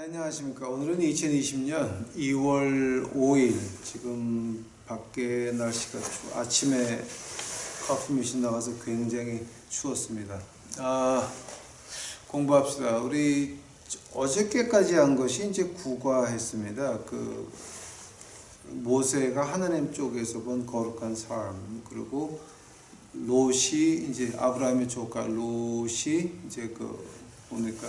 안녕하십니까. 오늘은 2020년 2월 5일 지금 밖에 날씨가 아침에 커피 머신 나가서 굉장히 추웠습니다. 공부합시다. 우리 어저께까지 한 것이 이제 구과했습니다. 그 모세가 하나님 쪽에서 본 거룩한 삶, 그리고 롯이 이제 아브라함의 조카 롯이 이제 보니까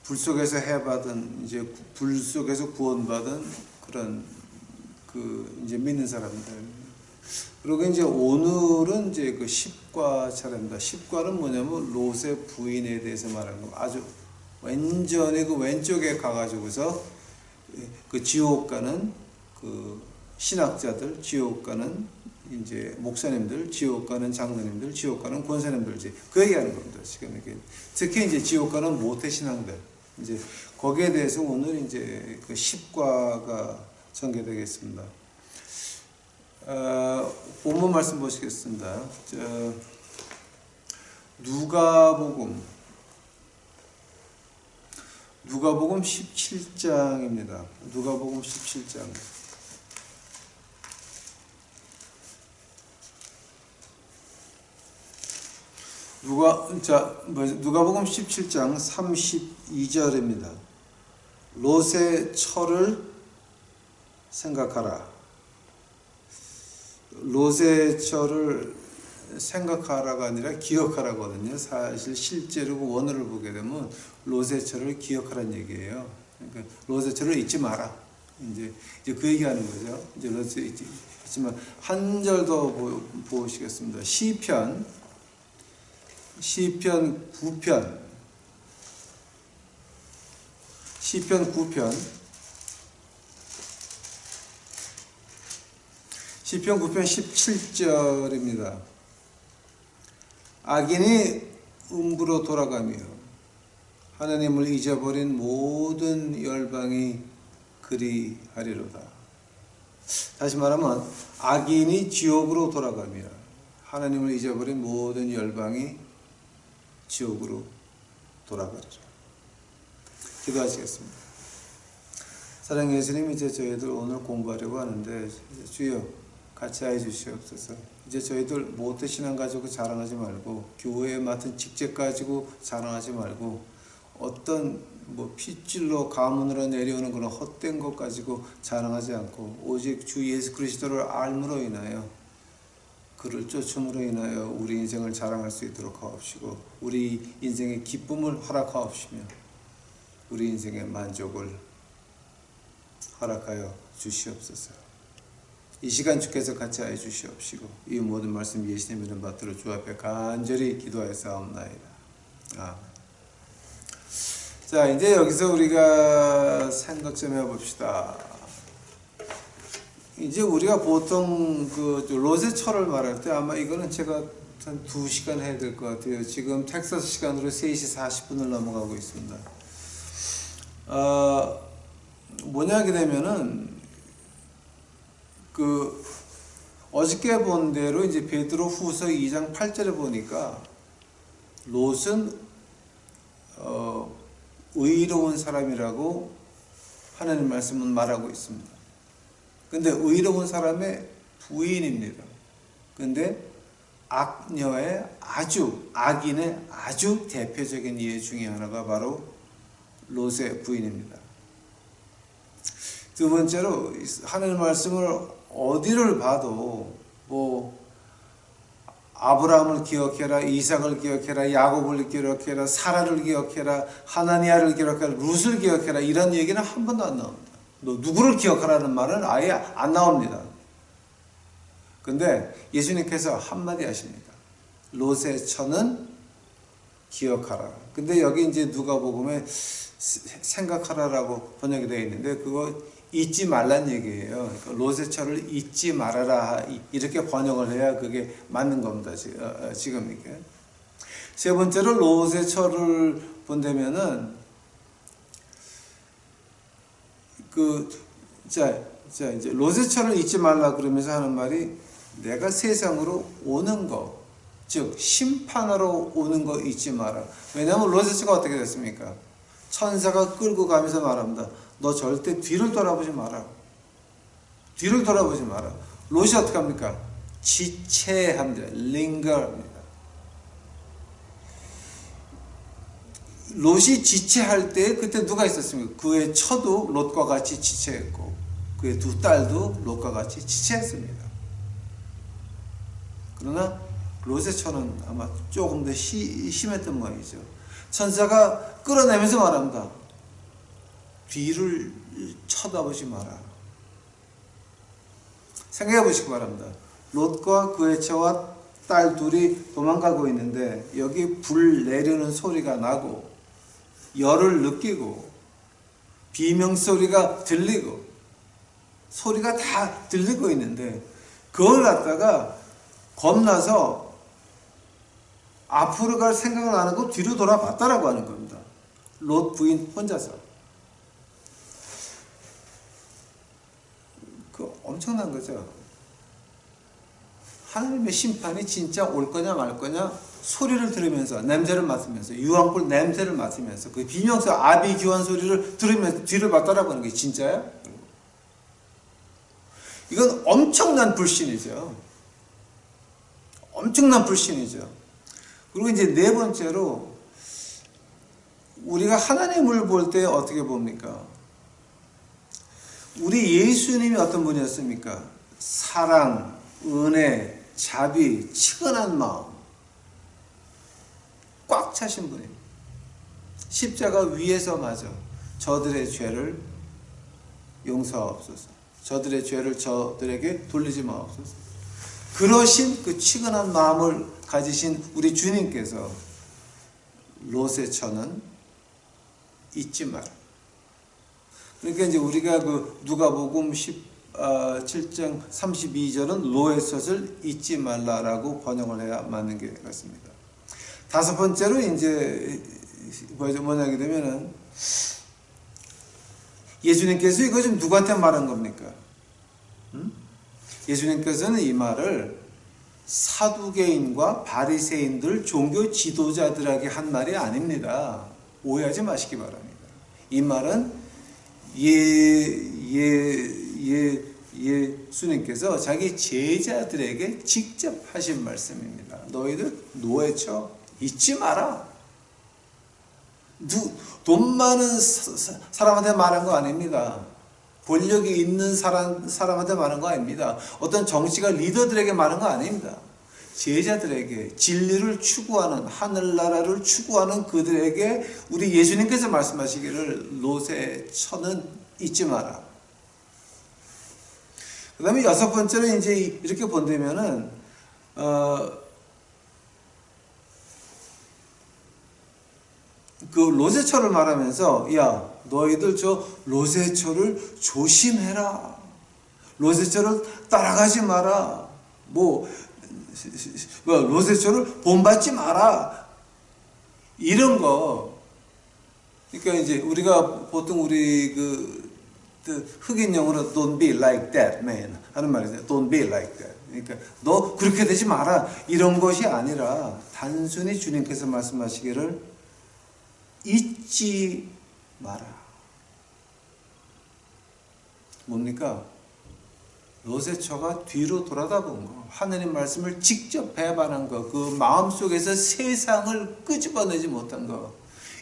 불 속에서 해받은, 이제 불 속에서 구원받은 그런 이제 믿는 사람들. 그리고 이제 오늘은 이제 그 십과 차례입니다. 십과는 뭐냐면 롯의 부인에 대해서 말하는 거. 아주 완전히 그 왼쪽에 가가지고서 그 지옥 가는 그 신학자들, 지옥 가는 이제 목사님들, 지옥 가는 장로님들, 지옥 가는 권사님들, 그 얘기하는 겁니다. 지금 이게 특히 이제 지옥 가는 모태 신앙들, 이제 거기에 대해서 오늘 이제 그 십과가 전개되겠습니다. 본문 말씀 보시겠습니다. 누가복음 17장입니다. 누가복음 17장. 누가복음 17장 32절입니다. 롯의 철을 생각하라. 롯의 철을 생각하라가 아니라 기억하라거든요. 사실 실제로 그 원어를 보게 되면 롯의 철을 기억하라는 얘기예요. 그러니까 롯의 철을 잊지 마라. 이제 그 얘기하는 거죠. 이제 롯을 잊지만 한 절 더 보시겠습니다. 시편 9편. 시편 9편 17절입니다. 악인이 음부로 돌아가며 하나님을 잊어버린 모든 열방이 그리하리로다. 다시 말하면 악인이 지옥으로 돌아가며 하나님을 잊어버린 모든 열방이 지옥으로 돌아가리라. 기도하시겠습니다. 사랑하는 예수님, 이제 저희들 오늘 공부하려고 하는데 주여 같이 해 주시옵소서. 이제 저희들 모태 신앙 가지고 자랑하지 말고, 교회에 맡은 직책 가지고 자랑하지 말고, 어떤 핏줄로 가문으로 내려오는 그런 헛된 것 가지고 자랑하지 않고, 오직 주 예수 그리스도를 알므로 인하여, 그를 쫓음으로 인하여 우리 인생을 자랑할 수 있도록 하옵시고, 우리 인생의 기쁨을 허락하옵시며 우리 인생의 만족을 허락하여 주시옵소서. 이 시간 주께서 같이 하여 주시옵시고, 이 모든 말씀 예수님 이름 받들어 주 앞에 간절히 기도하여 싸움나이다. 아멘. 자, 이제 여기서 우리가 생각 좀 해봅시다. 이제 우리가 보통 롯의 철을 말할 때 아마 이거는 제가 한 2시간 해야 될 것 같아요. 지금 텍사스 시간으로 3시 40분을 넘어가고 있습니다. 뭐냐 하게 되면은 어저께 본 대로 이제 베드로 후서 2장 8절에 보니까 롯은 의로운 사람이라고 하나님 말씀은 말하고 있습니다. 근데 의로운 사람의 부인입니다. 근데 악녀의 악인의 아주 대표적인 예 중에 하나가 바로 롯의 부인입니다. 두 번째로 하나님 말씀을 어디를 봐도 아브라함을 기억해라, 이삭을 기억해라, 야곱을 기억해라, 사라를 기억해라, 하나니아를 기억해라, 룻을 기억해라, 이런 얘기는 한 번도 안 나옵니다. 너 누구를 기억하라는 말은 아예 안 나옵니다. 근데 예수님께서 한마디 하십니다. 롯의 처는 기억하라. 근데 여기 이제 누가복음에 생각하라라고 번역이 되어 있는데 그거 잊지 말란 얘기예요. 그러니까 롯의 처를 잊지 말아라, 이렇게 번역을 해야 그게 맞는 겁니다. 지금 이게. 세 번째로 롯의 처를 본다면은 이제 롯의 처를 잊지 말라 그러면서 하는 말이, 내가 세상으로 오는 거, 즉 심판하러 오는 거 잊지 마라. 왜냐하면 롯의 어떻게 됐습니까? 천사가 끌고 가면서 말합니다. 너 절대 뒤를 돌아보지 마라. 뒤를 돌아보지 마라. 롯이 어떻게 합니까? 지체합니다. linger합니다. 롯이 지체할 때 그때 누가 있었습니까? 그의 처도 롯과 같이 지체했고 그의 두 딸도 롯과 같이 지체했습니다. 그러나 롯의 처는 아마 조금 더 심했던 모양이죠. 천사가 끌어내면서 말합니다. 뒤를 쳐다보지 마라. 생각해 보시기 바랍니다. 롯과 그의 처와 딸 둘이 도망가고 있는데 여기 불 내리는 소리가 나고 열을 느끼고 비명소리가 들리고 소리가 다 들리고 있는데 그걸 갖다가 겁나서 앞으로 갈 생각을 안 하고 뒤로 돌아봤다라고 하는 겁니다. 롯 부인 혼자서. 그 엄청난 거죠. 하나님의 심판이 진짜 올 거냐 말 거냐 소리를 들으면서 냄새를 맡으면서 유황불 냄새를 맡으면서 그 비명소 아비규환 소리를 들으면서 뒤를 봤다라고 하는 게 진짜야? 이건 엄청난 불신이죠. 엄청난 불신이죠. 그리고 이제 네 번째로 우리가 하나님을 볼 때 어떻게 봅니까? 우리 예수님이 어떤 분이었습니까? 사랑, 은혜, 자비, 치근한 마음 꽉 차신 분입니다. 십자가 위에서 마저 저들의 죄를 용서하옵소서. 저들의 죄를 저들에게 돌리지 마옵소서. 그러신 그 치근한 마음을 가지신 우리 주님께서 롯의 처는 잊지 마라. 그러니까 이제 우리가 그 누가복음 17장 32절은 롯의 처를 잊지 말라라고 번역을 해야 맞는 게 같습니다. 다섯 번째로 이제 뭐냐게 되면은 예수님께서 이거 지금 누구한테 말한 겁니까? 예수님께서는 이 말을 사두개인과 바리새인들 종교 지도자들에게 한 말이 아닙니다. 오해하지 마시기 바랍니다. 이 말은 예수님께서 자기 제자들에게 직접 하신 말씀입니다. 너희들 노예 처 잊지 마라. 돈 많은 사람한테 말한 거 아닙니다. 권력이 있는 사람한테 말한 거 아닙니다. 어떤 정치가 리더들에게 말한 거 아닙니다. 제자들에게 진리를 추구하는 하늘나라를 추구하는 그들에게 우리 예수님께서 말씀하시기를 롯의 처는 잊지 마라. 그 다음에 여섯 번째로 이제 이렇게 본다면은 그 롯의 처를 말하면서 야 너희들 저 롯의 처를 조심해라. 롯의 처를 따라가지 마라. 롯의 처를 본받지 마라. 이런 거. 그러니까 이제 우리가 보통 우리 그 흑인 영어로 don't be like that man 하는 말이죠. don't be like that. 그러니까 너 그렇게 되지 마라. 이런 것이 아니라 단순히 주님께서 말씀하시기를 잊지 마라. 뭡니까? 롯의 처가 뒤로 돌아다본 거, 하느님 말씀을 직접 배반한 거, 그 마음속에서 세상을 끄집어내지 못한 거,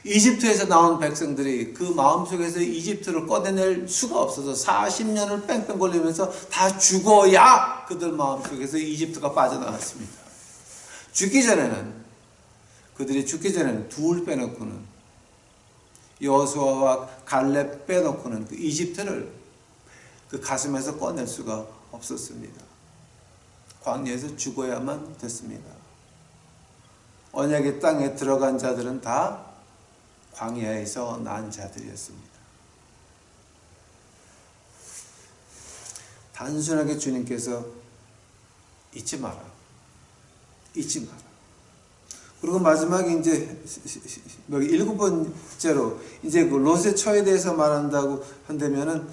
이집트에서 나온 백성들이 그 마음속에서 이집트를 꺼내낼 수가 없어서 40년을 뺑뺑 걸리면서 다 죽어야 그들 마음속에서 이집트가 빠져나갔습니다. 그들이 죽기 전에는 둘 빼놓고는 여호수아와 갈렙 빼놓고는 그 이집트를 그 가슴에서 꺼낼 수가 없었습니다. 광야에서 죽어야만 됐습니다. 언약의 땅에 들어간 자들은 다 광야에서 난 자들이었습니다. 단순하게 주님께서 잊지 마라. 잊지 마라. 그리고 마지막에 이제 일곱 번째로 이제 그 롯의 처에 대해서 말한다고 한다면은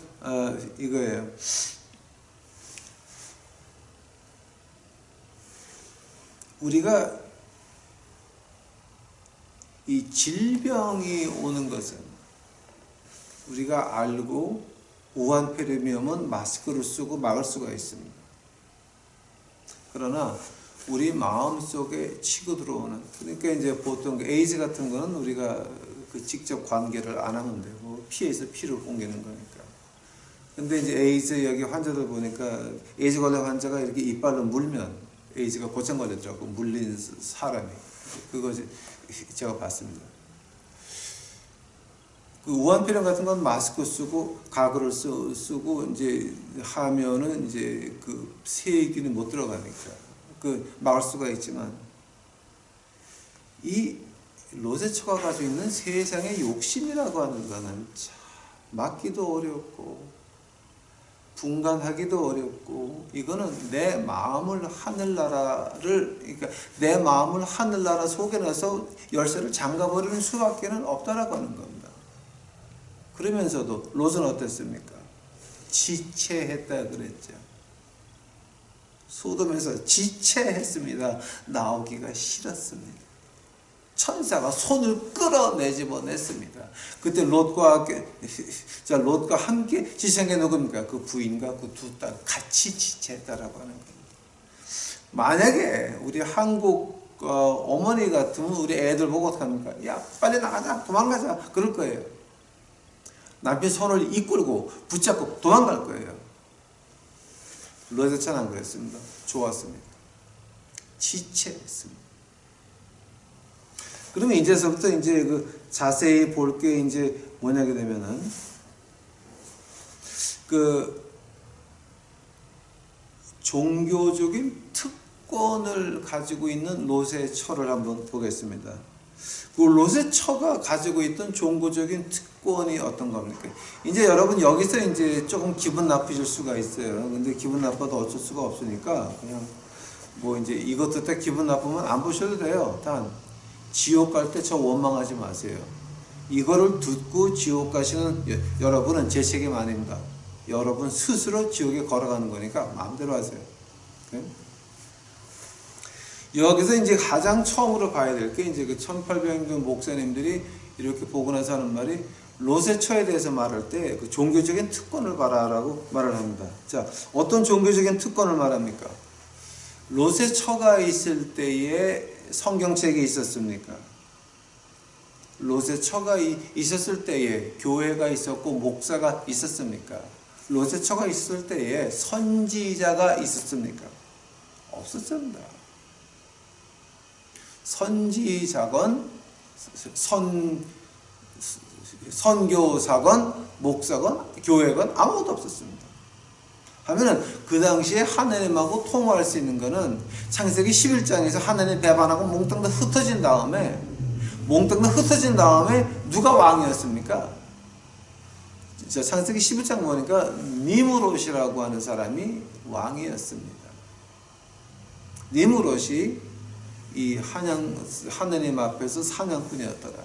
이거예요. 우리가 이 질병이 오는 것은 우리가 알고 우한폐렴이면 마스크를 쓰고 막을 수가 있습니다. 그러나 우리 마음속에 치고 들어오는, 그러니까 이제 보통 에이즈 같은 거는 우리가 그 직접 관계를 안 하면 되고 피에서 피를 옮기는 거니까. 근데 이제 에이즈 여기 환자들 보니까 에이즈 관련 환자가 이렇게 이빨로 물면 에이즈가 고장 걸리더라고, 물린 사람이. 그거 제가 봤습니다. 그 우한폐렴 같은 건 마스크 쓰고 가글을 쓰고 이제 하면은 이제 그 세균이 못 들어가니까 그 막을 수가 있지만, 이 로제처가 가지고 있는 세상의 욕심이라고 하는 거는 참 막기도 어렵고 분간하기도 어렵고, 이거는 내 마음을 하늘나라를, 그러니까 내 마음을 하늘나라 속에 넣어서 열쇠를 잠가버리는 수밖에는 없다라고 하는 겁니다. 그러면서도 롯은 어땠습니까? 지체했다 그랬죠. 소돔에서 지체했습니다. 나오기가 싫었습니다. 천사가 손을 끌어내지 못했습니다. 그때 롯과 함께 지체한 게 누굽니까? 그 부인과 그 두 딸 같이 지체했다라고 하는 겁니다. 만약에 우리 한국 어머니 같으면 우리 애들 보고 어떻게 합니까? 야, 빨리 나가자, 도망가자, 그럴 거예요. 남편 손을 이끌고 붙잡고 도망갈 거예요. 롯은 안 그랬습니다. 좋았습니다. 지체했습니다. 그러면 이제서부터 이제 그 자세히 볼 게 이제 뭐냐게 되면은, 그 종교적인 특권을 가지고 있는 롯의 처를 한번 보겠습니다. 그 롯의 처가 가지고 있던 종교적인 특권이 어떤 겁니까? 이제 여러분 여기서 이제 조금 기분 나쁘실 수가 있어요. 근데 기분 나빠도 어쩔 수가 없으니까 그냥 뭐 이제 이것 때문에 기분 나쁘면 안 보셔도 돼요. 단 지옥 갈 때 저 원망하지 마세요. 이거를 듣고 지옥 가시는 여러분은 제 책임 아닙니다. 여러분 스스로 지옥에 걸어가는 거니까 마음대로 하세요. 네? 여기서 이제 가장 처음으로 봐야 될 게 이제 그 1800년 목사님들이 이렇게 보고 나서 하는 말이, 롯의 처에 대해서 말할 때 그 종교적인 특권을 봐라라고 말을 합니다. 자, 어떤 종교적인 특권을 말합니까? 롯의 처가 있을 때에 성경책이 있었습니까? 롯의 처가 있었을 때에 교회가 있었고 목사가 있었습니까? 롯의 처가 있을 때에 선지자가 있었습니까? 없었습니다. 선지자건 선교사건 목사건 교회건 아무것도 없었습니다. 하면은 그 당시에 하나님하고 통화할 수 있는 거는 창세기 11장에서 하나님 배반하고 몽땅 다 흩어진 다음에 누가 왕이었습니까? 창세기 11장 보니까 니므롯이라고 하는 사람이 왕이었습니다. 니므롯이 이 하나님 앞에서 사냥꾼이었더라.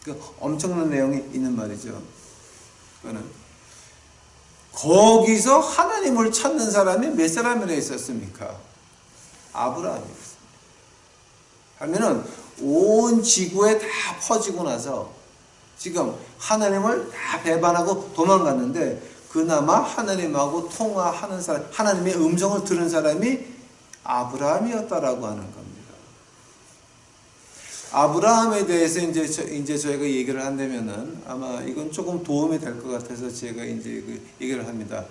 그 엄청난 내용이 있는 말이죠. 그거는 거기서 하나님을 찾는 사람이 몇 사람이나 있었습니까? 아브라함이었습니다. 하면은 온 지구에 다 퍼지고 나서 지금 하나님을 다 배반하고 도망갔는데, 그나마 하나님하고 통화하는 사람, 하나님의 음성을 들은 사람이 아브라함이었다라고 하는 겁니다. 아브라함에 대해서 이제 저희가 얘기를 한다면은 아마 이건 조금 도움이 될 것 같아서 제가 이제 그 얘기를 합니다.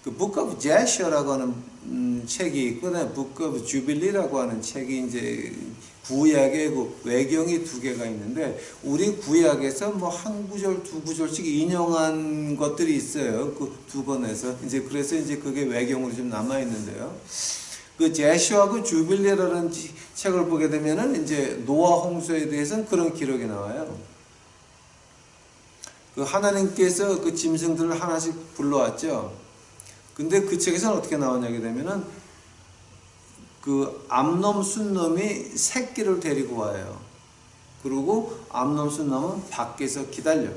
그 Book of Joshua라고 하는 책이 있거든요. Book of Jubilee라고 하는 책이 이제 구약의 그 외경이 두 개가 있는데, 우리 구약에서 뭐 한 구절 두 구절씩 인용한 것들이 있어요. 그 두 권에서 이제 그래서 이제 그게 외경으로 좀 남아 있는데요. 그 제슈아하고 주빌리라는 책을 보게 되면은 이제 노아 홍수에 대해서는 그런 기록이 나와요. 그 하나님께서 그 짐승들을 하나씩 불러왔죠. 근데 그 책에서는 어떻게 나오냐게 되면은 그 암놈 순놈이 새끼를 데리고 와요. 그리고 암놈 순놈은 밖에서 기다려요.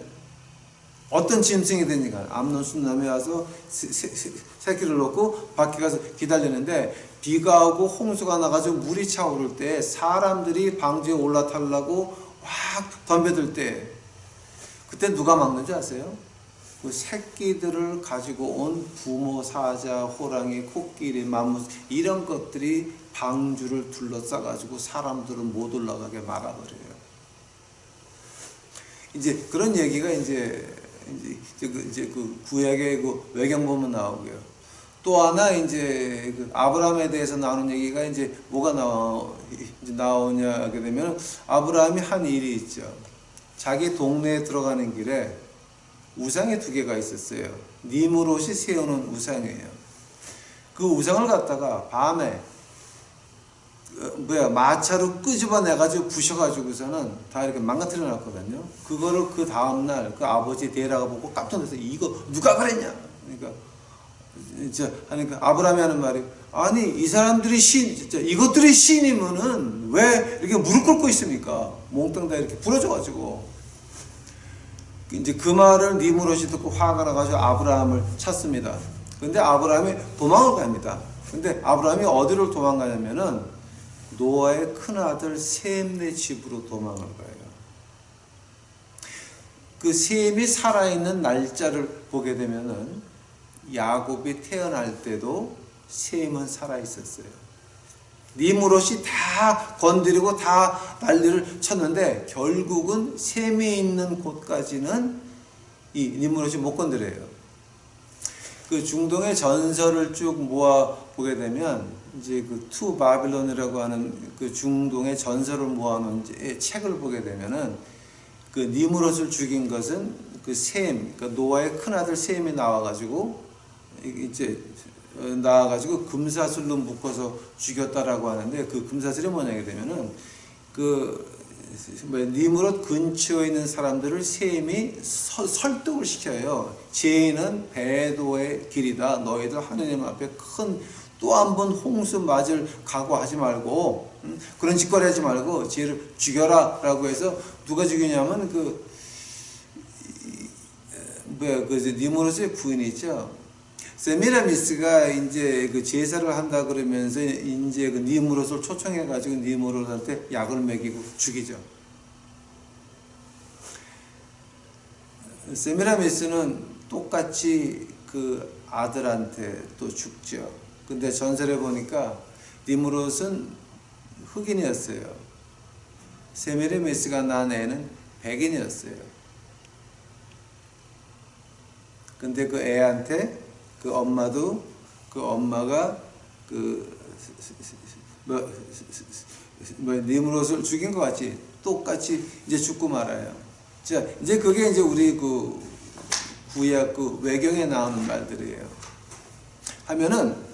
어떤 짐승이든지 간에 암놈 순놈이 와서 새끼를 놓고 밖에 가서 기다리는데, 비가 오고 홍수가 나가지고 물이 차오를 때 사람들이 방주에 올라타려고 확 덤벼들 때 그때 누가 막는지 아세요? 그 새끼들을 가지고 온 부모, 사자, 호랑이, 코끼리, 맘무 이런 것들이 방주를 둘러싸 가지고 사람들은 못 올라가게 막아버려요. 이제 그런 얘기가 이제 그 구약의 그 외경 보면 나오고요. 또 하나 이제 그 아브라함에 대해서 나오는 얘기가 이제 뭐가 나오냐 하게 되면 아브라함이 한 일이 있죠. 자기 동네에 들어가는 길에 우상이 2개가 있었어요. 니므롯이 세우는 우상이에요. 그 우상을 갖다가 밤에 마차로 끄집어내가지고 부셔가지고서는 다 이렇게 망가뜨려 놨거든요. 그거를 그 다음날 그 아버지 데라가 보고 깜짝 놀라서 이거 누가 그랬냐? 그러니까 아브라함이 하는 말이 아니 이 사람들이 진짜 이것들이 신이면은 왜 이렇게 무릎 꿇고 있습니까? 몽땅 다 이렇게 부러져가지고 이제 그 말을 니므롯이 듣고 화가 나가지고 아브라함을 찾습니다. 근데 아브라함이 도망을 갑니다. 근데 아브라함이 어디로 도망가냐면은 노아의 큰아들 셈네 집으로 도망을 가요. 그 셈이 살아있는 날짜를 보게 되면은 야곱이 태어날 때도 셈은 살아있었어요. 니므롯이 다 건드리고 다 난리를 쳤는데 결국은 셈이 있는 곳까지는 이 니므롯이 못 건드려요. 그 중동의 전설을 쭉 모아 보게 되면 이제 그 투 바빌론이라고 하는 그 중동의 전설을 모아놓은 책을 보게 되면은 그 니므롯을 죽인 것은 그 셈, 그러니까 노아의 큰 아들 셈이 나와가지고 이제 나와가지고 금사슬로 묶어서 죽였다라고 하는데 그 금사슬이 뭐냐게 되면은 니므롯 근처에 있는 사람들을 셈이 설득을 시켜요. 죄인은 배도의 길이다. 너희들 하느님 앞에 큰 또 한 번 홍수 맞을 각오하지 말고 그런 짓거리 하지 말고 죄를 죽여라 라고 해서 누가 죽이냐면 니므롯의 부인이 있죠. 세미라미스가 이제 그 제사를 한다 그러면서 이제 그 니므롯을 초청해 가지고 니므롯한테 약을 먹이고 죽이죠. 세미라미스는 똑같이 그 아들한테 또 죽죠. 근데 전설에 보니까 니므롯은 흑인이었어요. 세미라미스가 낳은 애는 백인이었어요. 근데 그 애한테 그 엄마가 니므롯을 죽인 것 같이 똑같이 이제 죽고 말아요. 자, 이제 그게 이제 우리 그 구약 그 외경에 나오는 말들이에요. 하면은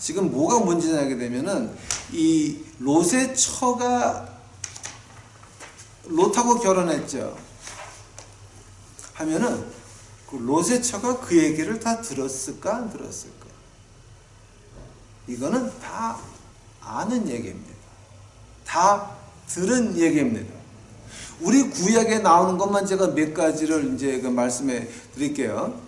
지금 뭐가 문제냐게 되면은 이 롯의 처가 롯하고 결혼했죠. 하면은 그 롯의 처가 그 얘기를 다 들었을까 안 들었을까? 이거는 다 아는 얘기입니다. 다 들은 얘기입니다. 우리 구약에 나오는 것만 제가 몇 가지를 이제 그 말씀해 드릴게요.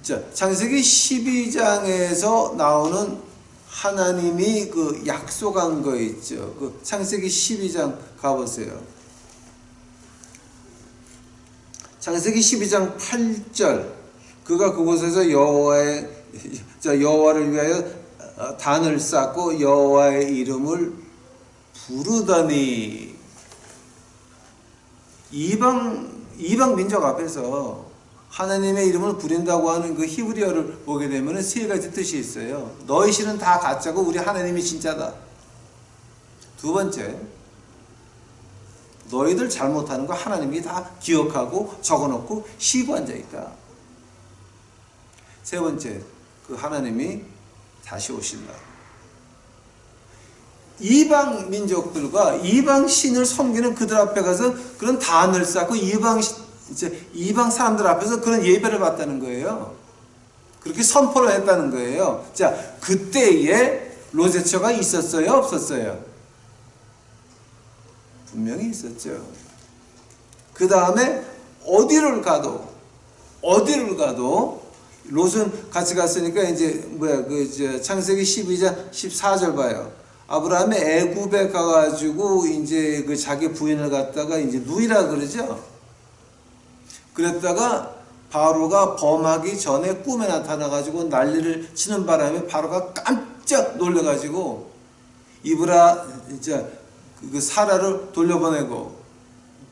자, 창세기 12장에서 나오는 하나님이 그 약속한 거 있죠. 그 창세기 12장 가보세요. 창세기 12장 8절. 그가 그곳에서 여호와를 위하여 단을 쌓고 여호와의 이름을 부르더니 이방 민족 앞에서 하나님의 이름을 부른다고 하는 그 히브리어를 보게 되면 3가지 뜻이 있어요. 너희 신은 다 가짜고 우리 하나님이 진짜다. 2번째, 너희들 잘못하는 거 하나님이 다 기억하고 적어놓고 쉬고 앉아있다. 3번째, 그 하나님이 다시 오신다. 이방 민족들과 이방 신을 섬기는 그들 앞에 가서 그런 단을 쌓고 이방 사람들 앞에서 그런 예배를 받다는 거예요. 그렇게 선포를 했다는 거예요. 자, 그때에 롯의 처가 있었어요? 없었어요? 분명히 있었죠. 그 다음에 어디를 가도 롯은 같이 갔으니까 이제 창세기 12장 14절 봐요. 아브라함이 애굽에 가가지고 이제 그 자기 부인을 갖다가 이제 누이라 그러죠. 그랬다가 바로가 범하기 전에 꿈에 나타나가지고 난리를 치는 바람에 바로가 깜짝 놀래가지고 이제 그 사라를 돌려보내고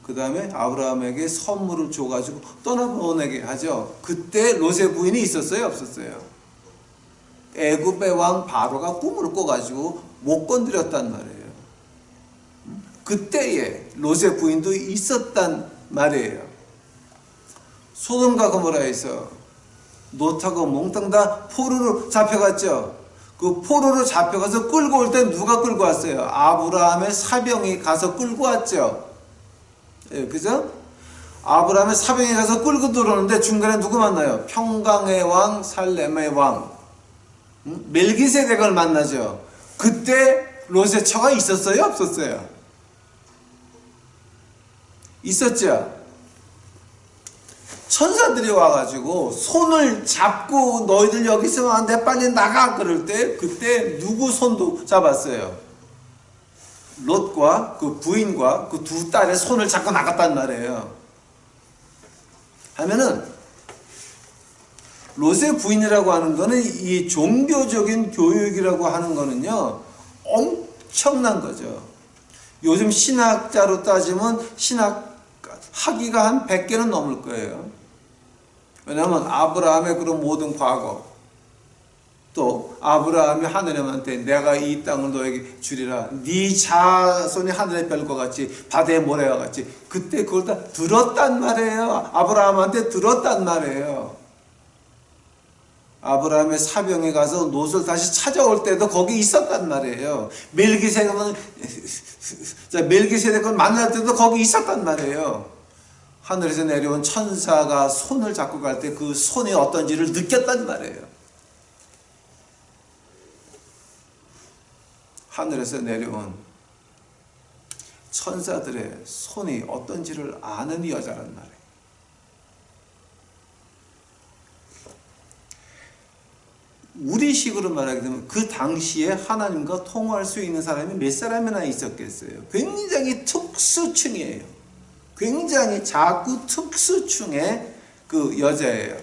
그 다음에 아브라함에게 선물을 줘가지고 떠나보내게 하죠. 그때 롯의 부인이 있었어요, 없었어요? 애굽의 왕 바로가 꿈을 꿔가지고 못 건드렸단 말이에요. 그때에 롯의 부인도 있었단 말이에요. 소돔과 고모라에서 롯하고 몽땅 다 포로로 잡혀갔죠. 그 포로로 잡혀가서 끌고 올 때 누가 끌고 왔어요? 아브라함의 사병이 가서 끌고 왔죠. 예, 그죠? 아브라함의 사병이 가서 끌고 들어오는데 중간에 누구 만나요? 평강의 왕, 살렘의 왕, 멜기세덱을 만나죠. 그때 롯의 처가 있었어요? 없었어요? 있었죠. 천사들이 와가지고 손을 잡고 너희들 여기 있으면 안 돼, 빨리 나가 그럴 때 그때 누구 손도 잡았어요? 롯과 그 부인과 그 두 딸의 손을 잡고 나갔단 말이에요. 하면은 롯의 부인이라고 하는 거는 이 종교적인 교육이라고 하는 거는요 엄청난 거죠. 요즘 신학자로 따지면 신학 학위가 한 100개는 넘을 거예요. 왜냐하면 아브라함의 그런 모든 과거, 또 아브라함이 하느님한테 내가 이 땅을 너에게 주리라, 네 자손이 하늘의 별과 같이 바다의 모래와 같이, 그때 그걸 다 들었단 말이에요. 아브라함한테 들었단 말이에요. 아브라함의 사병에 가서 롯을 다시 찾아올 때도 거기 있었단 말이에요. 멜기세덱을 만날 때도 거기 있었단 말이에요. 하늘에서 내려온 천사가 손을 잡고 갈 때 그 손이 어떤지를 느꼈단 말이에요. 하늘에서 내려온 천사들의 손이 어떤지를 아는 여자란 말이에요. 우리식으로 말하게 되면 그 당시에 하나님과 통화할 수 있는 사람이 몇 사람이나 있었겠어요. 굉장히 특수층이에요. 굉장히 작고 특수층의 그 여자예요.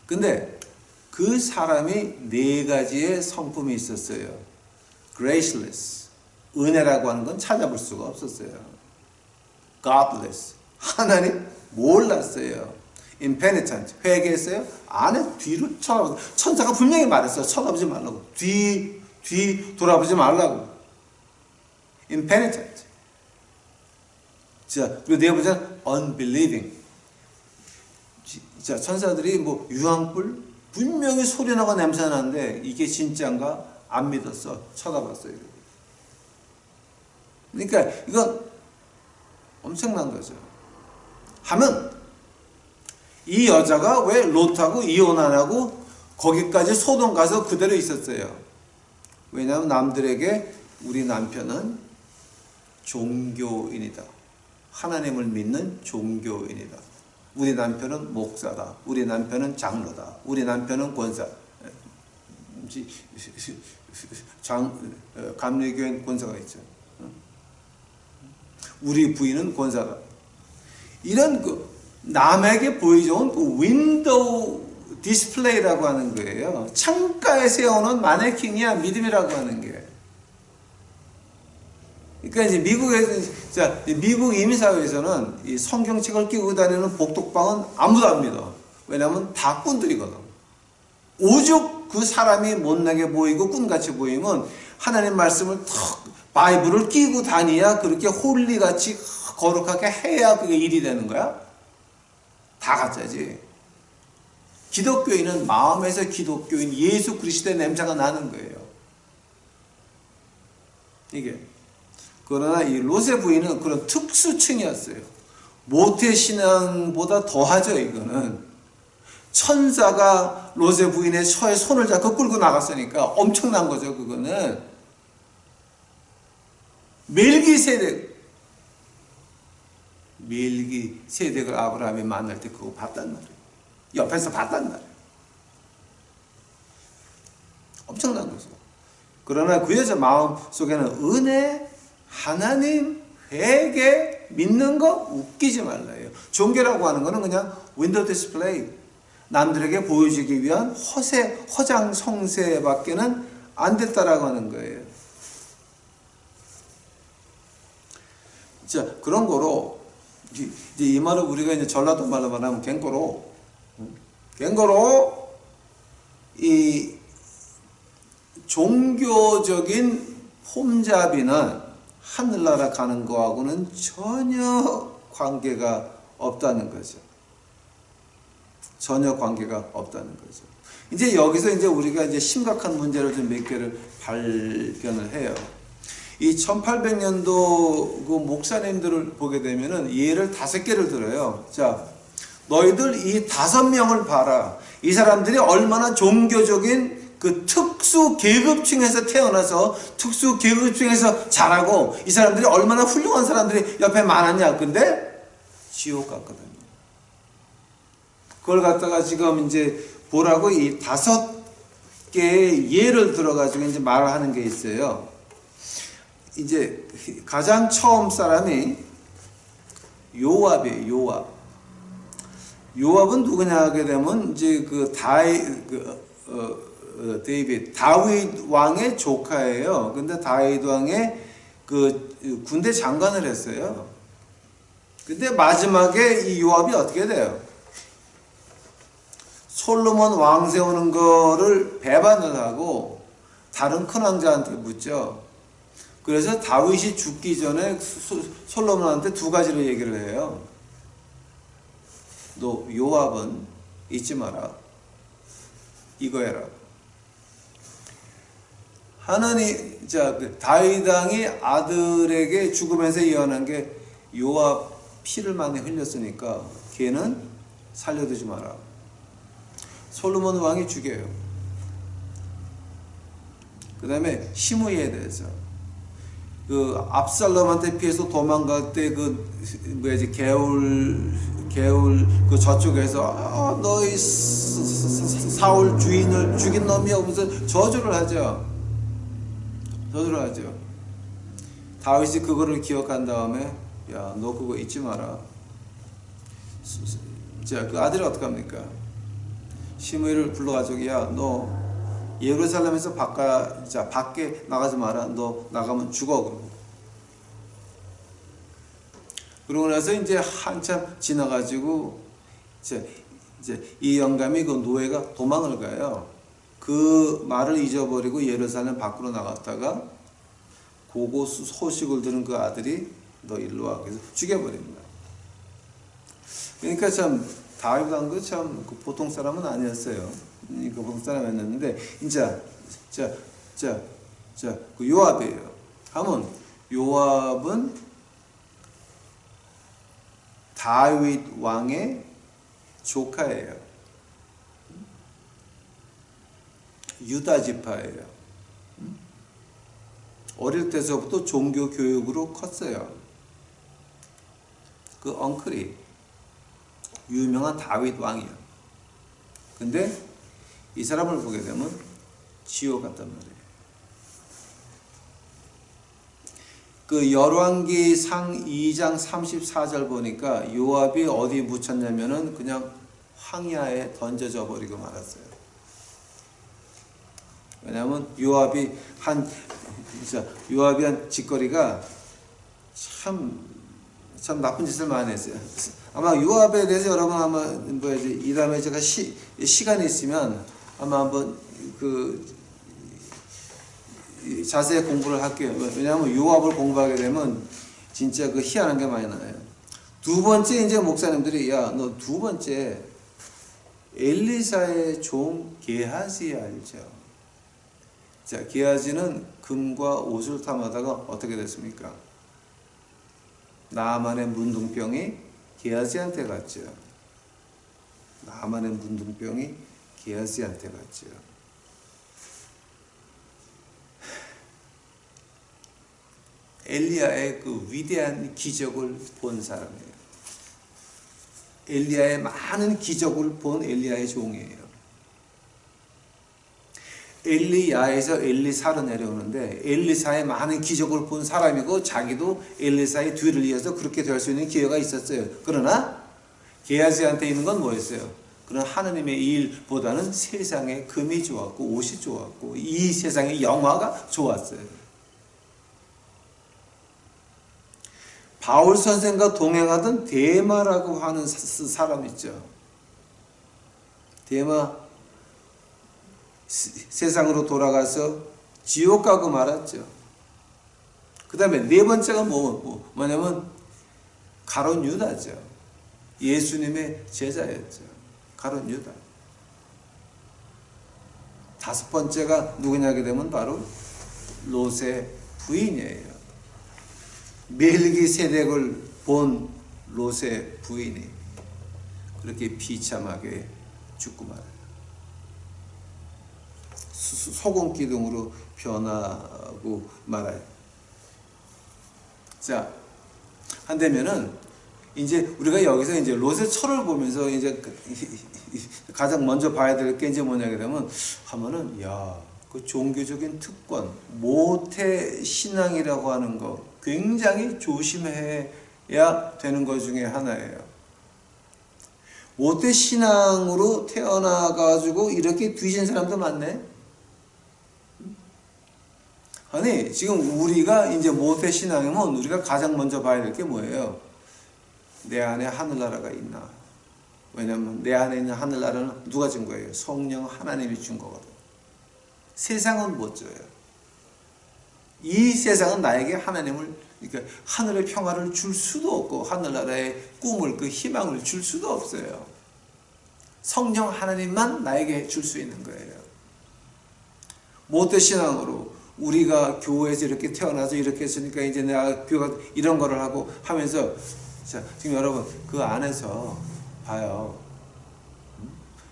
근데 그 사람이 네 가지의 성품이 있었어요. graceless, 은혜라고 하는 건 찾아볼 수가 없었어요. godless, 하나님 몰랐어요. impenitent, 회개했어요? 안에 뒤로 쳐다보고, 천사가 분명히 말했어요. 쳐다보지 말라고. 뒤 돌아보지 말라고. impenitent. 자, 그리고 네 번째는 unbelieving. 자, 천사들이 뭐 유황불 분명히 소리 나고 냄새 나는데 이게 진짜인가 안 믿었어. 쳐다봤어요. 그러니까 이건 엄청난 거죠. 하면 이 여자가 왜 롯하고 이혼 안 하고 거기까지 소돔 가서 그대로 있었어요? 왜냐하면 남들에게 우리 남편은 종교인이다. 하나님을 믿는 종교인이다. 우리 남편은 목사다. 우리 남편은 장로다. 우리 남편은 권사. 감리교회 권사가 있죠. 우리 부인은 권사다. 이런 그 남에게 보여주는 그 윈도우 디스플레이라고 하는 거예요. 창가에 세우는 마네킹이야 믿음이라고 하는 게. 그러니까 이제 미국 이민사회에서는 이 성경책을 끼고 다니는 복독방은 아무도 안 믿어. 왜냐하면 다 꾼들이거든. 오죽 그 사람이 못나게 보이고 꾼같이 보이면 하나님 말씀을 턱 바이블을 끼고 다니야 그렇게 홀리같이 거룩하게 해야 그게 일이 되는 거야? 다 가짜지. 기독교인은 마음에서 기독교인 예수 그리스도의 냄새가 나는 거예요. 이게. 그러나 이 롯의 부인은 그런 특수층이었어요. 모태신앙보다 더하죠. 이거는 천사가 롯의 부인의 처에 손을 잡고 끌고 나갔으니까 엄청난 거죠. 그거는 멜기세덱을 아브라함이 만날 때 그거 봤단 말이에요. 옆에서 봤단 말이에요. 엄청난 거죠. 그러나 그 여자 마음 속에는 은혜, 하나님, 회개, 믿는 거 웃기지 말라요. 종교라고 하는 거는 그냥 윈도우 디스플레이, 남들에게 보여주기 위한 허장 성세밖에는 안 됐다라고 하는 거예요. 자, 그런 거로 이제 이 말을 우리가 이제 전라도 말로 말하면 갱거로 이 종교적인 홈잡이는 하늘나라 가는 거하고는 전혀 관계가 없다는 거죠. 전혀 관계가 없다는 거죠. 이제 여기서 이제 우리가 이제 심각한 문제를 좀 몇 개를 발견을 해요. 이 1800년도 그 목사님들을 보게 되면은 예를 5개를 들어요. 자, 너희들 이 5명을 봐라. 이 사람들이 얼마나 종교적인 그 특수 계급층에서 태어나서 특수 계급층에서 자라고 이 사람들이 얼마나 훌륭한 사람들이 옆에 많았냐. 근데 지옥 같거든요. 그걸 갖다가 지금 이제 보라고 이 5개의 예를 들어가지고 이제 말을 하는 게 있어요. 이제 가장 처음 사람이 요압이에요. 요압. 요압은 누구냐 하게 되면 이제 다윗 왕의 조카예요. 근데 다윗 왕의 그 군대 장관을 했어요. 근데 마지막에 이 요압이 어떻게 돼요? 솔로몬 왕 세우는 거를 배반을 하고 다른 큰 왕자한테 묻죠. 그래서 다윗이 죽기 전에 솔로몬한테 2가지를 얘기를 해요. 너 요압은 잊지 마라. 이거 해라. 하나님, 자, 다윗 왕이 아들에게 죽으면서 예언한 게 요압 피를 많이 흘렸으니까 걔는 살려두지 마라. 솔로몬 왕이 죽여요. 그 다음에 시므이에 대해서 그 압살롬한테 피해서 도망갈 때 개울 그 저쪽에서 너희 사울 주인을 죽인 놈이야 하면서 저주를 하죠. 다윗이 그거를 기억한 다음에 야, 너 그거 잊지 마라. 자, 그 아들이 어떡합니까? 시므이를 불러가지고 야, 너 예루살렘에서 밖에 나가지 마라. 너 나가면 죽어. 그러고 나서 이제 한참 지나가지고 이제 이 영감이 그 노예가 도망을 가요. 그 말을 잊어버리고 예루살렘 밖으로 나갔다가 그거 소식을 들은 그 아들이 너 일로 와. 그래서 죽여버립니다. 그러니까 참 다윗 왕도 참 보통 사람은 아니었어요. 보통 사람이었는데 이제 그 요압이에요. 하면 요압은 다윗 왕의 조카예요. 유다 지파예요. 어릴 때서부터 종교 교육으로 컸어요. 그 엉클이 유명한 다윗 왕이에요. 근데 이 사람을 보게 되면 지옥 같단 말이에요. 그 열왕기상 2장 34절 보니까 요압이 어디 묻혔냐면은 그냥 황야에 던져져 버리고 말았어요. 왜냐하면 요압이 한 짓거리가 참 나쁜 짓을 많이 했어요. 아마 요압에 대해서 여러분 아마 이 다음에 제가 시간이 있으면 아마 한번 자세히 공부를 할게요. 왜냐하면 요압을 공부하게 되면 진짜 희한한 게 많이 나요. 2번째 이제 목사님들이 야, 너 2번째 엘리사의 종 게하지 알죠? 자, 게하지는 금과 옷을 탐하다가 어떻게 됐습니까? 나만의 문둥병이 게하지한테 갔죠. 나만의 문둥병이 게하지한테 갔죠. 엘리야의 그 위대한 기적을 본 사람이에요. 엘리야의 많은 기적을 본 엘리야의 종이에요. 엘리야에서 엘리사로 내려오는데 엘리사의 많은 기적을 본 사람이고 자기도 엘리사의 뒤를 이어서 그렇게 될 수 있는 기회가 있었어요. 그러나 게하지한테 있는 건 뭐였어요? 그런 하느님의 일보다는 세상의 금이 좋았고 옷이 좋았고 이 세상의 영화가 좋았어요. 바울 선생과 동행하던 데마라고 하는 사람 있죠. 데마 세상으로 돌아가서 지옥 가고 말았죠. 그 다음에 네 번째가 뭐냐면 가룟 유다죠. 예수님의 제자였죠. 가룟 유다. 다섯 번째가 누구냐 하게 되면 바로 롯의 부인이에요. 멜기세덱을 본 롯의 부인이 그렇게 비참하게 죽고 말아요. 소금 기둥으로 변하고 말아요. 자, 한다면은 이제 우리가 여기서 이제 롯의 철을 보면서 이제 가장 먼저 봐야 될 게 이제 뭐냐 그러면 하면은 그 종교적인 특권, 모태 신앙이라고 하는 거 굉장히 조심해야 되는 것 중에 하나예요. 모태 신앙으로 태어나가지고 이렇게 뒤진 사람도 많네. 아니, 지금 우리가 이제 모태 신앙이면 우리가 가장 먼저 봐야 될 게 뭐예요? 내 안에 하늘나라가 있나? 왜냐면 내 안에 있는 하늘나라는 누가 준 거예요? 성령 하나님이 준 거거든. 세상은 못 줘요. 이 세상은 나에게 하나님을, 그러니까 하늘의 평화를 줄 수도 없고 하늘나라의 꿈을, 그 희망을 줄 수도 없어요. 성령 하나님만 나에게 줄 수 있는 거예요. 모태 신앙으로 우리가 교회에서 이렇게 태어나서 이렇게 했으니까 이제 내가 교회가 이런 거를 하고 하면서, 자, 지금 여러분 그 안에서 봐요.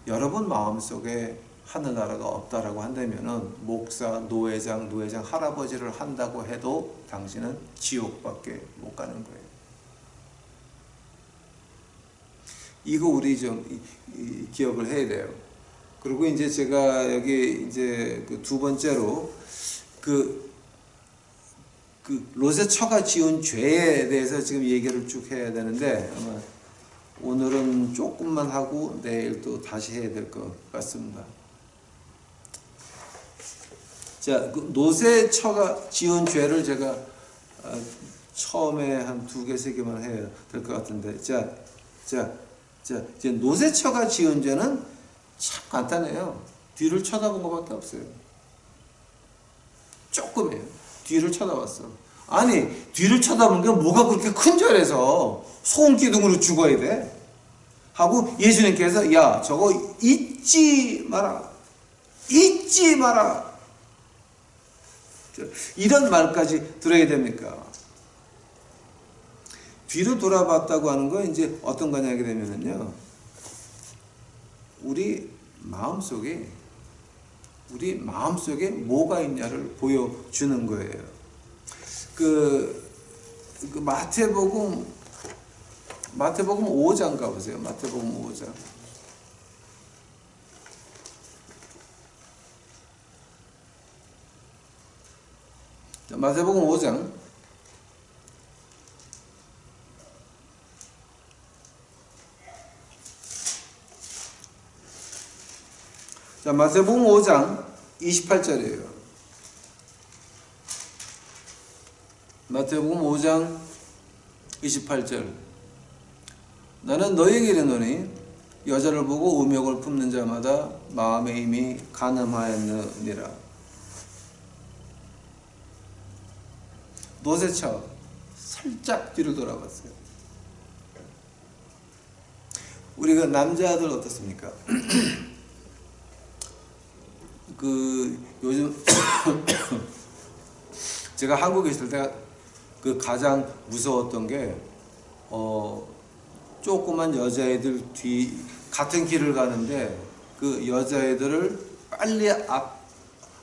여러분 마음속에 하늘나라가 없다라고 한다면은 목사, 노회장 할아버지를 한다고 해도 당신은 지옥밖에 못 가는 거예요. 이거 우리 좀 기억을 해야 돼요. 그리고 이제 제가 여기 이제 그 두 번째로 그 롯의 처가 지은 죄에 대해서 지금 얘기를 쭉 해야 되는데 아마 오늘은 조금만 하고 내일 또 다시 해야 될 것 같습니다. 자, 그 롯의 처가 지은 죄를 제가 처음에 한 2개, 3개만 해야 될 것 같은데, 이제 롯의 처가 지은 죄는 참 간단해요. 뒤를 쳐다본 것밖에 없어요. 조금이에요. 뒤를 쳐다봤어. 아니, 뒤를 쳐다본 게 뭐가 그렇게 큰 죄라서 소금 기둥으로 죽어야 돼? 하고 예수님께서 야, 저거 잊지 마라. 잊지 마라. 이런 말까지 들어야 됩니까? 뒤로 돌아봤다고 하는 건 이제 어떤 거냐 하게 되면요, 우리 마음속에 뭐가 있냐를 보여주는 거예요. 그 마태복음 5장 가보세요. 마태복음 5장. 마태복음 5장. 자, 마태복음 5장 28절이에요. 마태복음 5장 28절. 나는 너희에게 이르노니 여자를 보고 음욕을 품는 자마다 마음에 이미 간음하였느니라. 롯의 처 살짝 뒤를 돌아봤어요. 우리 그 남자들 어떻습니까? 그 요즘 제가 한국에 있을 때 그 가장 무서웠던 게 조그만 여자애들 뒤 같은 길을 가는데 그 여자애들을 빨리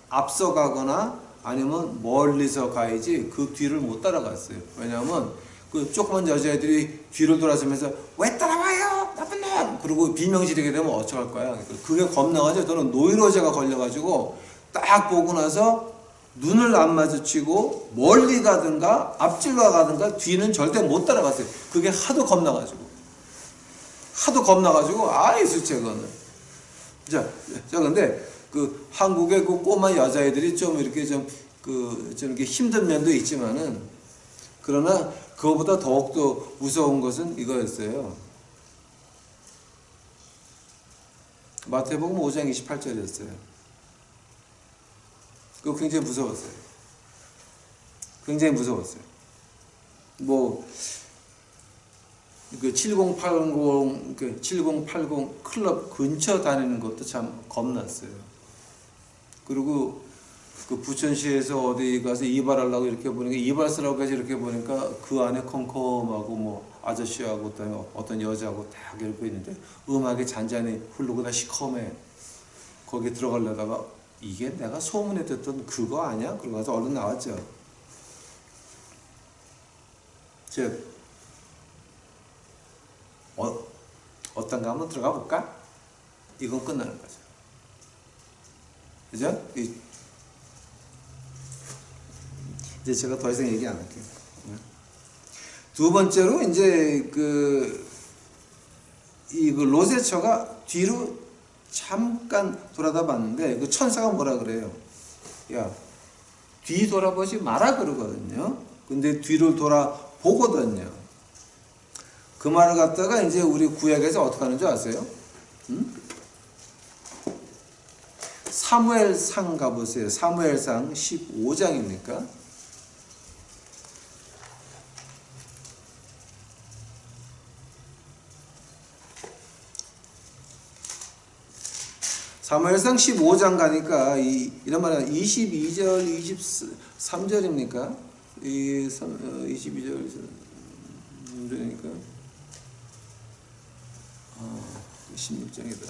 앞서가거나 아니면 멀리서 가야지 그 뒤를 못 따라갔어요. 왜냐하면 그 조그만 여자애들이 뒤를 돌아서면서 왜 따라와요 나쁜 놈, 그리고 비명 지르게 되면 어떡할 거야. 그게 겁나가지고 저는 노이로제가 걸려가지고 딱 보고 나서 눈을 안 마주치고 멀리 가든가 앞질러 가든가 뒤는 절대 못 따라갔어요. 그게 하도 겁나가지고 아이 수채 그거는. 자 근데 그 한국의 그 꼬마 여자애들이 좀 이렇게 좀 이렇게 힘든 면도 있지만은, 그러나 그거보다 더욱더 무서운 것은 이거였어요. 마태복음 5장 28절이었어요. 그거 굉장히 무서웠어요. 굉장히 무서웠어요. 뭐, 그 7080 클럽 근처 다니는 것도 참 겁났어요. 그리고 그 부천시에서 어디 가서 이발하려고 이렇게 보니까, 이발소라고 해서 이렇게 보니까 그 안에 컴컴하고 뭐 아저씨하고 어떤 여자하고 딱 이렇게 있는데 음악이 잔잔히 흐르고 다 시커매. 거기 들어가려다가 이게 내가 소문에 듣던 그거 아니야? 그러고 가서 얼른 나왔죠. 즉 어떤가 한번 들어가 볼까? 이건 끝나는 거죠. 그죠? 이제 제가 더 이상 얘기 안 할게요. 두 번째로 이제 그 로제처가 뒤로 잠깐 돌아다 봤는데 그 천사가 뭐라 그래요? 야, 뒤 돌아보지 마라 그러거든요. 근데 뒤를 돌아보거든요. 그 말을 갖다가 이제 우리 구약에서 어떻게 하는 줄 아세요? 사무엘상 가보세요. 사무엘상 15장입니까? 사무엘상 15장 가니까 이런 말은 22절, 23절입니까? 22절 그러니까 16장이다.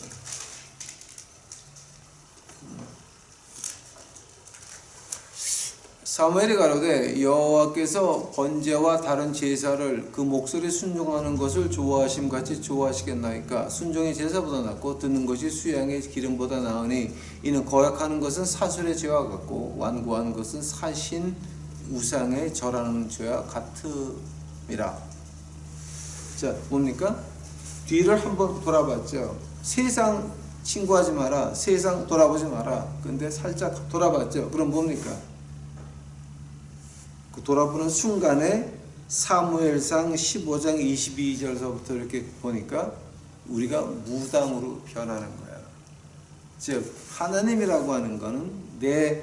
사무엘이 가로되 여호와께서 번제와 다른 제사를 그 목소리 순종하는 것을 좋아하심 같이 좋아하시겠나이까? 순종이 제사보다 낫고 듣는 것이 수양의 기름보다 나으니 이는 거역하는 것은 사술의 죄와 같고 완고한 것은 사신 우상의 절하는 죄와 같음이라. 자, 뭡니까? 뒤를 한번 돌아봤죠. 세상 친구하지 마라. 세상 돌아보지 마라. 근데 살짝 돌아봤죠. 그럼 뭡니까? 그 돌아보는 순간에 사무엘상 15장 22절서부터 이렇게 보니까 우리가 무당으로 변하는 거야. 즉 하나님이라고 하는 거는 내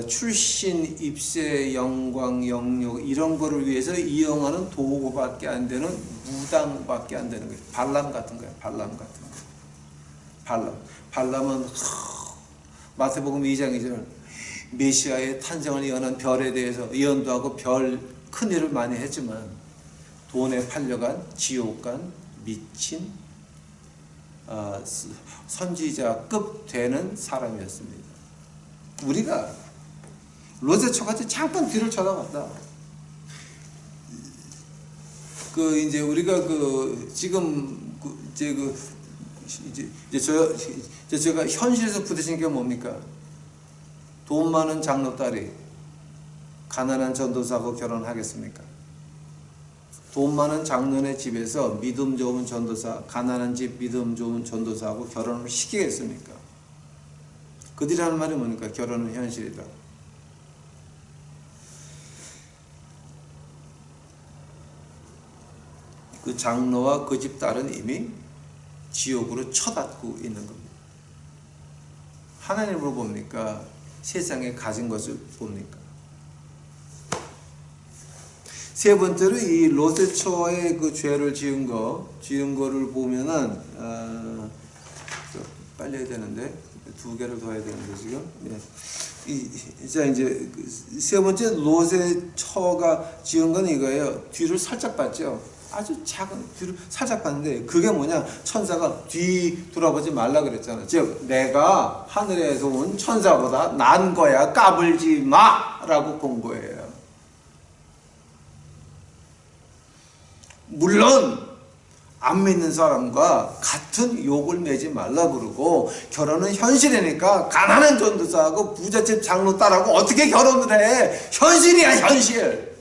출신, 입세, 영광, 영역 이런 거를 위해서 이용하는 도구밖에 안 되는 무당밖에 안 되는 거예요. 발람 같은 거예요. 발람 같은 거. 발람은 마태복음 2장 2절 메시아의 탄생을 예언한 별에 대해서 예언도 하고 별 큰일을 많이 했지만 돈에 팔려간 지옥 간 미친 선지자급 되는 사람이었습니다. 우리가 로제처같이 잠깐 뒤를 쳐다봤다. 이제 우리가 지금 제가 현실에서 부딪힌 게 뭡니까? 돈 많은 장로딸이 가난한 전도사하고 결혼하겠습니까? 돈 많은 장로네 집에서 믿음 좋은 전도사, 가난한 집 믿음 좋은 전도사하고 결혼을 시키겠습니까? 그들이 하는 말이 뭡니까? 결혼은 현실이다. 그 장로와 그 집 딸은 이미 지옥으로 쳐닫고 있는 겁니다. 하나님으로 봅니까? 세상에 가진 것을 봅니까? 세 번째로 이 로제처의 그 죄를 지은 거를 보면은 빨리 해야 되는데 두 개를 더 해야 되는데 지금. 이제 세 번째 로제처가 지은 건 이거예요. 뒤를 살짝 봤죠. 아주 작은 뒤를 살짝 봤는데 그게 뭐냐? 천사가 뒤 돌아보지 말라 그랬잖아. 즉 내가 하늘에서 온 천사보다 난 거야. 까불지 마라고 본 거예요. 물론 안 믿는 사람과 같은 욕을 매지 말라 그러고, 결혼은 현실이니까 가난한 전도사하고 부잣집 장로 딸하고 어떻게 결혼을 해? 현실이야, 현실.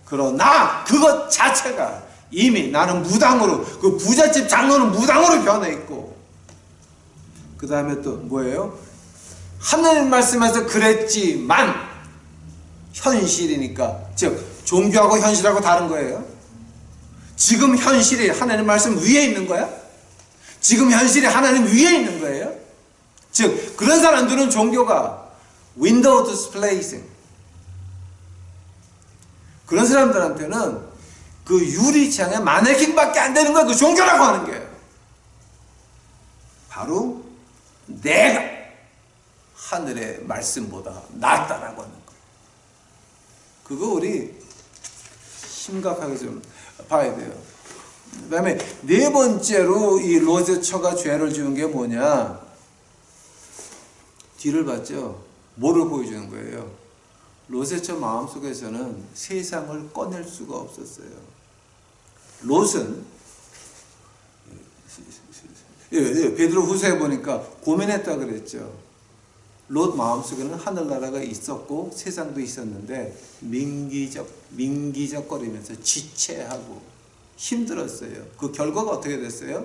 그러나 그것 자체가 이미 나는 무당으로, 그 부잣집 장로는 무당으로 변해 있고, 그 다음에 또 뭐예요? 하나님 말씀에서 그랬지만 현실이니까, 즉 종교하고 현실하고 다른 거예요. 지금 현실이 하나님 말씀 위에 있는 거야? 지금 현실이 하나님 위에 있는 거예요? 즉 그런 사람들은 종교가 window displacing, 그런 사람들한테는 그 유리창에 마네킹밖에 안 되는 거야. 그 종교라고 하는 게 바로 내가 하늘의 말씀보다 낫다라고 하는 거. 그거 우리 심각하게 좀 봐야 돼요. 그 다음에 네 번째로 이 롯의 죄를 지은 게 뭐냐? 뒤를 봤죠? 뭐를 보여주는 거예요? 롯의 마음속에서는 세상을 꺼낼 수가 없었어요. 롯은 베드로 후서에 보니까 고민했다 그랬죠. 롯 마음속에는 하늘나라가 있었고 세상도 있었는데 민기적거리면서 지체하고 힘들었어요. 그 결과가 어떻게 됐어요?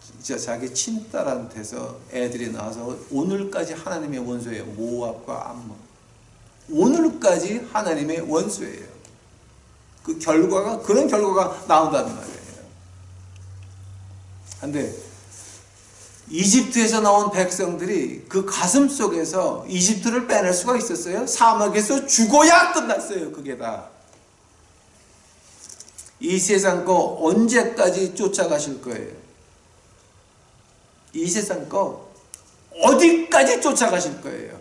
진짜 자기 친딸한테서 애들이 나와서 오늘까지 하나님의 원수예요. 모압과 암몬. 오늘까지 하나님의 원수예요. 그 결과가, 그런 결과가 나온다는 말이에요. 근데 이집트에서 나온 백성들이 그 가슴 속에서 이집트를 빼낼 수가 있었어요? 사막에서 죽어야 끝났어요. 그게 다. 이 세상 거 언제까지 쫓아가실 거예요? 이 세상 거 어디까지 쫓아가실 거예요?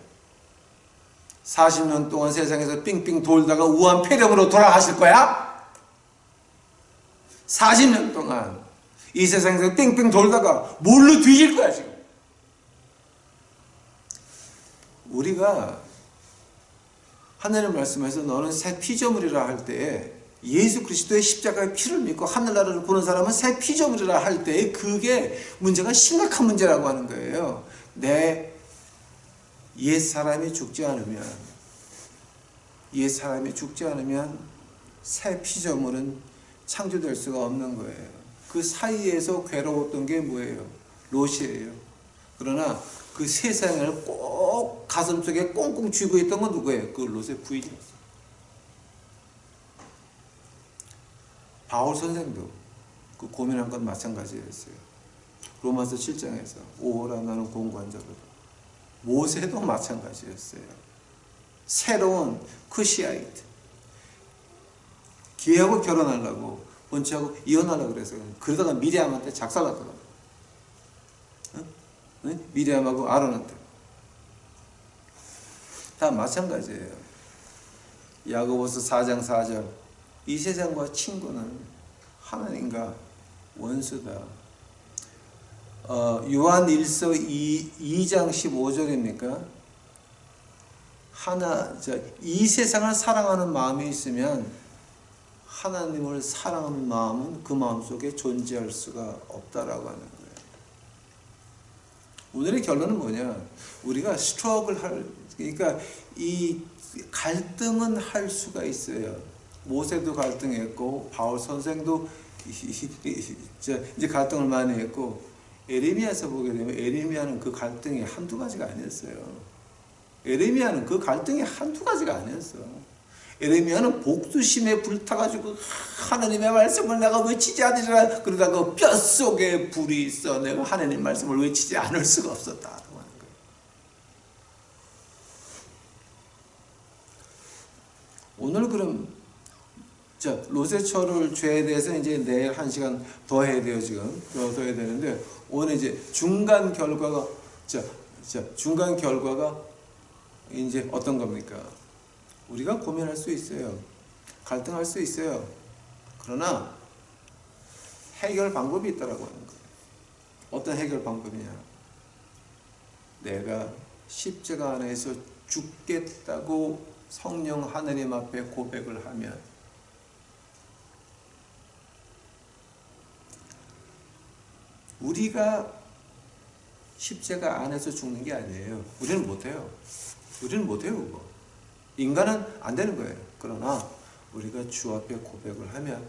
40년 동안 세상에서 삥삥 돌다가 우한폐렴으로 돌아가실 거야? 40년 동안 이 세상에서 뺑뺑 돌다가 뭘로 뒤질 거야 지금. 우리가 하나님 말씀에서 너는 새 피조물이라 할 때에, 예수 그리스도의 십자가의 피를 믿고 하늘나라를 보는 사람은 새 피조물이라 할 때에 그게 문제가 심각한 문제라고 하는 거예요. 내 옛사람이 죽지 않으면 새 피조물은 창조될 수가 없는 거예요. 그 사이에서 괴로웠던 게 뭐예요? 롯이에요. 그러나 그 세상을 꼭 가슴속에 꽁꽁 쥐고 있던 건 누구예요? 그 롯의 부인이었어요. 바울 선생도 그 고민한 건 마찬가지였어요. 로마서 7장에서 오호라 나는 공고한 자로다. 모세도 마찬가지였어요. 새로운 쿠시아이트, 기회하고 결혼하려고 번치하고 이혼하려고 그래서 그러다가 미리암한테 작살났더라고요. 응? 미리암하고 아론한테 다 마찬가지예요. 야고보서 4장 4절, 이 세상과 친구는 하나님과 원수다. 요한 1서 2장 15절입니까? 이 세상을 사랑하는 마음이 있으면 하나님을 사랑하는 마음은 그 마음 속에 존재할 수가 없다라고 하는 거예요. 오늘의 결론은 뭐냐? 우리가 그러니까 이 갈등은 할 수가 있어요. 모세도 갈등했고, 바울 선생도 이제 갈등을 많이 했고, 에레미야서 보게 되면 에레미야는 그 갈등이 한두 가지가 아니었어요. 에레미야는 그 갈등이 한두 가지가 아니었어. 에레미야는 복수심에 불타가지고 하나님의 말씀을 내가 외치지 않으리라 그러다가 뼛속에 불이 있어 내가 하나님 말씀을 외치지 않을 수가 없었다 하는 거예요. 오늘 그럼 롯의 죄에 대해서 이제 내일 1시간 더 해야 돼요. 지금 더 해야 되는데, 오늘 이제 중간 결과가 이제 어떤 겁니까? 우리가 고민할 수 있어요. 갈등할 수 있어요. 그러나 해결 방법이 있다라고 하는 거예요. 어떤 해결 방법이냐? 내가 십자가 안에서 죽겠다고 성령 하느님 앞에 고백을 하면 우리가 십자가 안에서 죽는 게 아니에요. 우리는 못해요. 우리는 못해요, 그거. 인간은 안 되는 거예요. 그러나 우리가 주 앞에 고백을 하면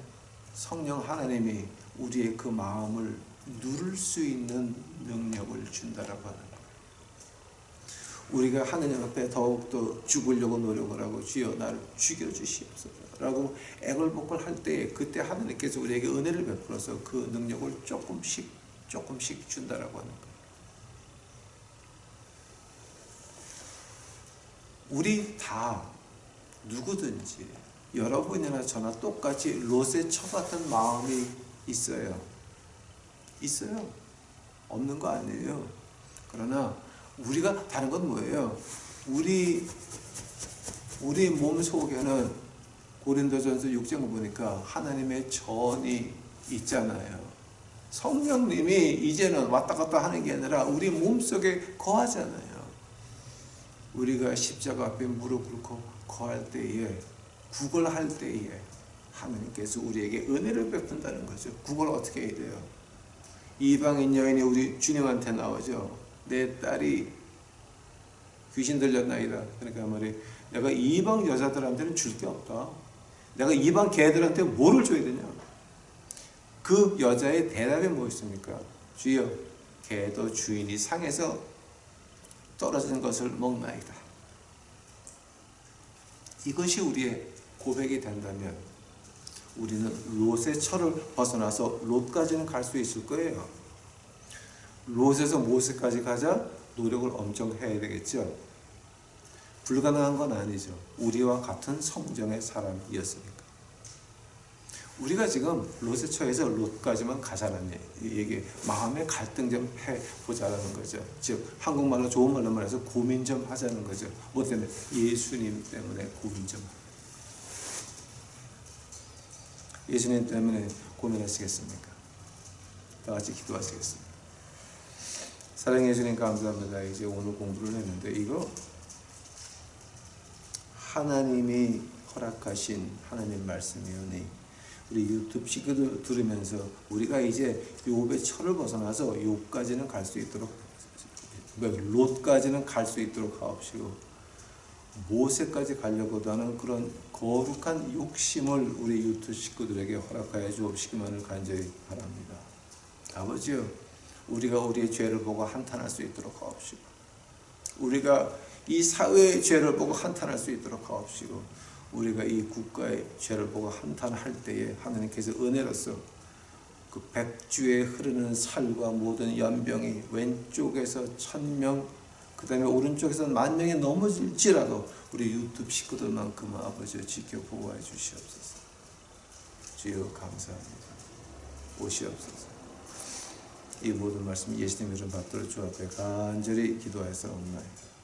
성령 하나님이 우리의 그 마음을 누를 수 있는 능력을 준다라고 하는 거예요. 우리가 하느님 앞에 더욱더 죽으려고 노력을 하고 주여 나를 죽여주시옵소서 라고 애걸복걸 할 때 그때 하나님께서 우리에게 은혜를 베풀어서 그 능력을 조금씩 준다라고 하는 거예요. 우리 다 누구든지 여러분이나 저나 똑같이 롯의 처 같은 마음이 있어요. 있어요. 없는 거 아니에요. 그러나 우리가 다른 건 뭐예요? 우리 몸 속에는 고린도전서 6장을 보니까 하나님의 전이 있잖아요. 성령님이 이제는 왔다 갔다 하는 게 아니라 우리 몸 속에 거하잖아요. 우리가 십자가 앞에 무릎 꿇고 거할 때에, 구걸할 때에 하나님께서 우리에게 은혜를 베푼다는 거죠. 구걸 어떻게 해야 돼요? 이방인 여인이 우리 주님한테 나오죠. 내 딸이 귀신 들렸나이다. 그러니까 말이 내가 이방 여자들한테는 줄 게 없다. 내가 이방 개들한테 뭐를 줘야 되냐? 그 여자의 대답이 뭐였습니까? 주여, 개도 주인이 상에서 떨어진 것을 먹나이다. 이것이 우리의 고백이 된다면 우리는 롯의 처를 벗어나서 롯까지는 갈 수 있을 거예요. 롯에서 모세까지 가자 노력을 엄청 해야 되겠죠. 불가능한 건 아니죠. 우리와 같은 성정의 사람이었으니까. 우리가 지금 롯의 처에서 롯까지만 가자는 얘기, 마음의 갈등 좀 해보자는 거죠. 즉 한국말로 좋은 말로 말해서 고민 좀 하자는 거죠. 뭐 때문에? 예수님 때문에 고민 좀. 예수님 때문에 고민하시겠습니까? 다 같이 기도하시겠습니다. 사랑해 주님 감사합니다. 이제 오늘 공부를 했는데 이거 하나님이 허락하신 하나님 말씀이오니 우리 유튜브 식구들 들으면서 우리가 이제 욥의 철을 벗어나서 욥까지는 갈 수 있도록, 롯까지는 갈 수 있도록 하옵시고 모세까지 가려고도 하는 그런 거룩한 욕심을 우리 유튜브 식구들에게 허락하여 주옵시기만을 간절히 바랍니다. 아버지요, 우리가 우리의 죄를 보고 한탄할 수 있도록 하옵시고 우리가 이 사회의 죄를 보고 한탄할 수 있도록 하옵시고 우리가 이 국가의 죄를 보고 한탄할 때에 하나님께서 은혜로서 그 백주에 흐르는 살과 모든 연병이 왼쪽에서 1000명 그 다음에 오른쪽에서 10,000명이 넘어질지라도 우리 유튜브 식구들만큼 아버지 지켜 보호해 주시옵소서. 주여 감사합니다. 오시옵소서. 이 모든 말씀 예수님 이름 받들어 주 앞에 간절히 기도해서 옵나이다.